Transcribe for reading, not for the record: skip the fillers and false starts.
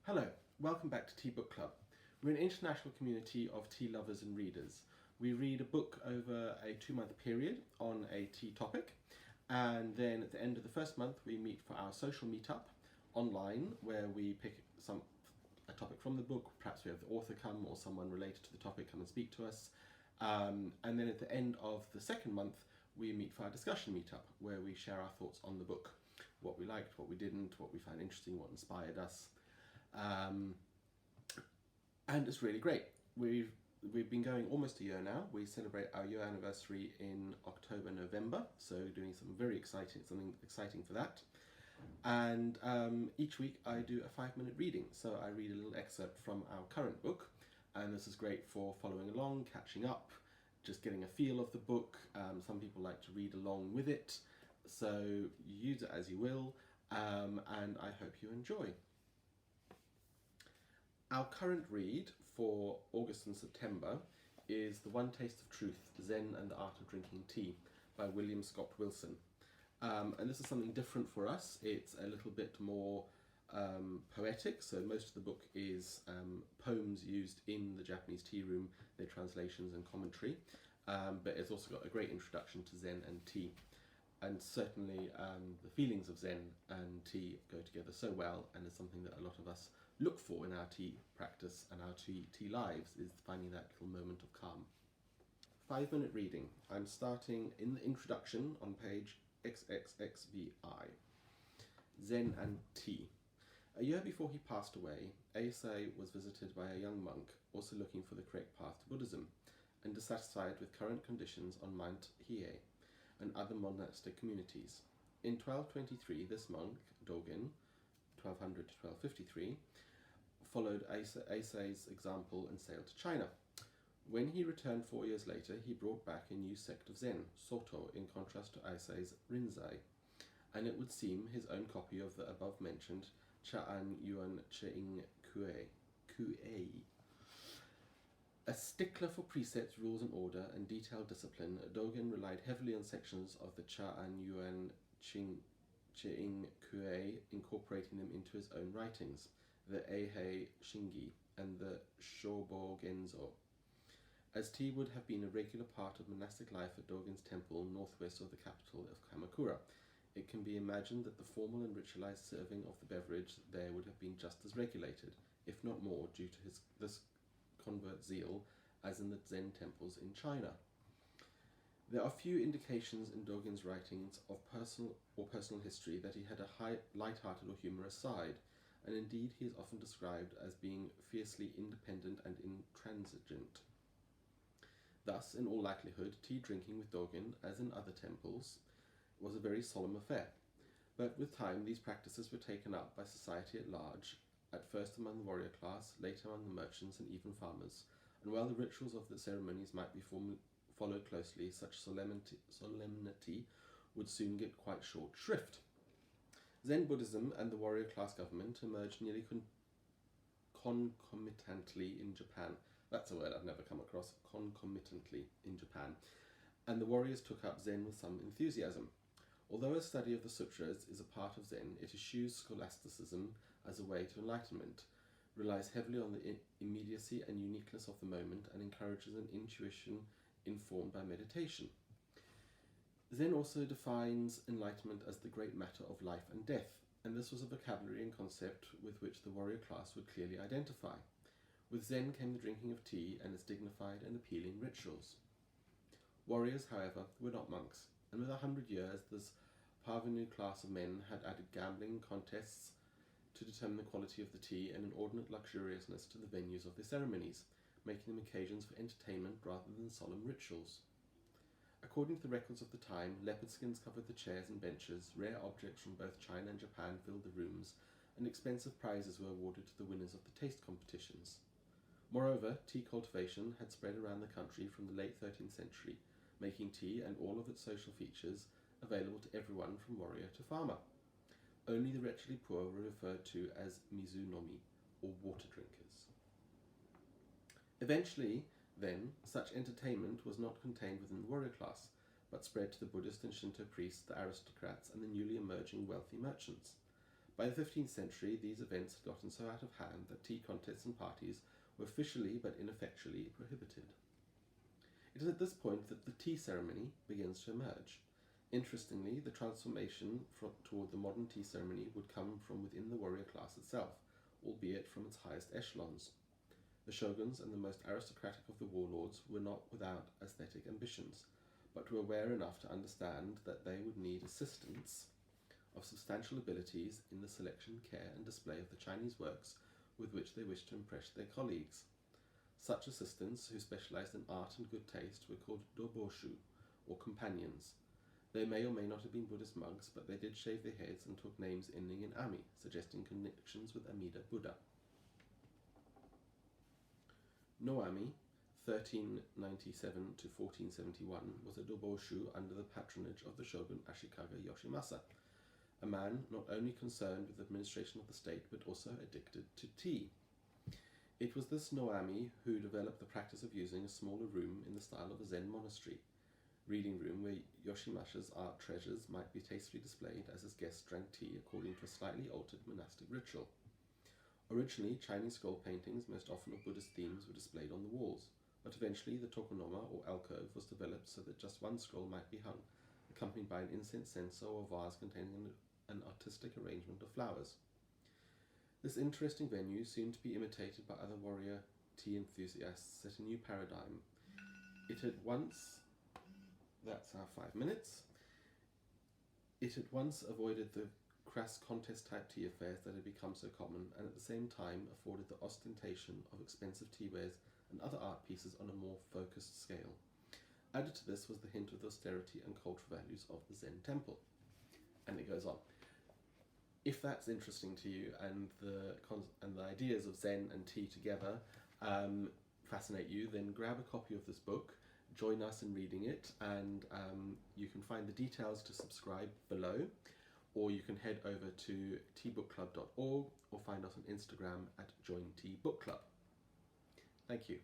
Hello, welcome back to TeaBookClub. We're an international community of tea lovers and readers. We read a book over a 2-month period on a tea topic, and then at the end of the first month we meet for our social meetup online where we pick a topic from the book. Perhaps we have the author come or someone related to the topic come and speak to us. And then at the end of the second month we meet for our discussion meetup where we share our thoughts on the book, what we liked, what we didn't, what we found interesting, what inspired us. And it's really great. We've been going almost a year now. We celebrate our year anniversary in October, November, so doing something exciting for that. And each week I do a 5-minute reading. So I read a little excerpt from our current book, and this is great for following along, catching up, just getting a feel of the book. Some people like to read along with it, so you use it as you will, and I hope you enjoy. Our current read for August and September is The One Taste of Truth, Zen and the Art of Drinking Tea by William Scott Wilson. And this is something different for us. It's a little bit more poetic, so most of the book is poems used in the Japanese tea room, their translations and commentary, but it's also got a great introduction to Zen and tea. And certainly the feelings of Zen and tea go together so well, and it's something that a lot of us look for in our tea practice and our tea lives, is finding that little moment of calm. 5-minute reading. I'm starting in the introduction on page XXXVI. Zen and tea. A year before he passed away, Eisai was visited by a young monk also looking for the correct path to Buddhism and dissatisfied with current conditions on Mount Hiei and other monastic communities. In 1223, this monk, Dogen, 1200 to 1253, followed Eisai's example and sailed to China. When he returned 4 years later, he brought back a new sect of Zen, Soto, in contrast to Eisai's Rinzai, and it would seem his own copy of the above-mentioned Cha'an Yuan Cheing Kuei. A stickler for precepts, rules and order, and detailed discipline, Dogen relied heavily on sections of the Cha'an Yuan Cheing Kuei, incorporating them into his own writings, the Eihei Shingi and the Shobo Genzo. As tea would have been a regular part of monastic life at Dogen's temple northwest of the capital of Kamakura, it can be imagined that the formal and ritualized serving of the beverage there would have been just as regulated, if not more, due to this convert zeal as in the Zen temples in China. There are few indications in Dogen's writings of personal history that he had a light-hearted or humorous side, and indeed he is often described as being fiercely independent and intransigent. Thus, in all likelihood, tea drinking with Dogen, as in other temples, was a very solemn affair. But with time, these practices were taken up by society at large, at first among the warrior class, later among the merchants and even farmers, and while the rituals of the ceremonies might be followed closely, such solemnity would soon get quite short shrift. Zen Buddhism and the warrior class government emerged nearly concomitantly in Japan. That's a word I've never come across, concomitantly in Japan. And the warriors took up Zen with some enthusiasm. Although a study of the sutras is a part of Zen, it eschews scholasticism as a way to enlightenment, relies heavily on the immediacy and uniqueness of the moment, and encourages an intuition informed by meditation. Zen also defines enlightenment as the great matter of life and death, and this was a vocabulary and concept with which the warrior class would clearly identify. With Zen came the drinking of tea and its dignified and appealing rituals. Warriors, however, were not monks, and with 100 years this parvenu class of men had added gambling contests to determine the quality of the tea and inordinate luxuriousness to the venues of their ceremonies, making them occasions for entertainment rather than solemn rituals. According to the records of the time, leopard skins covered the chairs and benches, rare objects from both China and Japan filled the rooms, and expensive prizes were awarded to the winners of the taste competitions. Moreover, tea cultivation had spread around the country from the late 13th century, making tea and all of its social features available to everyone from warrior to farmer. Only the wretchedly poor were referred to as mizunomi, or water drinkers. Eventually, then, such entertainment was not contained within the warrior class, but spread to the Buddhist and Shinto priests, the aristocrats, and the newly emerging wealthy merchants. By the 15th century, these events had gotten so out of hand that tea contests and parties were officially but ineffectually prohibited. It is at this point that the tea ceremony begins to emerge. Interestingly, the transformation toward the modern tea ceremony would come from within the warrior class itself, albeit from its highest echelons. The shoguns and the most aristocratic of the warlords were not without aesthetic ambitions, but were aware enough to understand that they would need assistance of substantial abilities in the selection, care, and display of the Chinese works with which they wished to impress their colleagues. Such assistants, who specialized in art and good taste, were called doboshu, or companions. They may or may not have been Buddhist monks, but they did shave their heads and took names ending in Ami, suggesting connections with Amida Buddha. Noami, 1397 to 1471, was a doboshu under the patronage of the shogun Ashikaga Yoshimasa, a man not only concerned with the administration of the state but also addicted to tea. It was this Noami who developed the practice of using a smaller room in the style of a Zen monastery, reading room where Yoshimasa's art treasures might be tastefully displayed as his guests drank tea according to a slightly altered monastic ritual. Originally, Chinese scroll paintings, most often of Buddhist themes, were displayed on the walls, but eventually the tokonoma, or alcove, was developed so that just one scroll might be hung, accompanied by an incense censer or vase containing an artistic arrangement of flowers. This interesting venue, soon to be imitated by other warrior tea enthusiasts, set a new paradigm. It had once... That's our 5 minutes. It had once avoided the crass contest-type tea affairs that had become so common, and at the same time afforded the ostentation of expensive teawares and other art pieces on a more focused scale. Added to this was the hint of the austerity and cultural values of the Zen temple. And it goes on. If that's interesting to you and the ideas of Zen and tea together fascinate you, then grab a copy of this book, join us in reading it, and you can find the details to subscribe below, or you can head over to TeaBookClub.org or find us on Instagram at Join TeaBookClub. Thank you.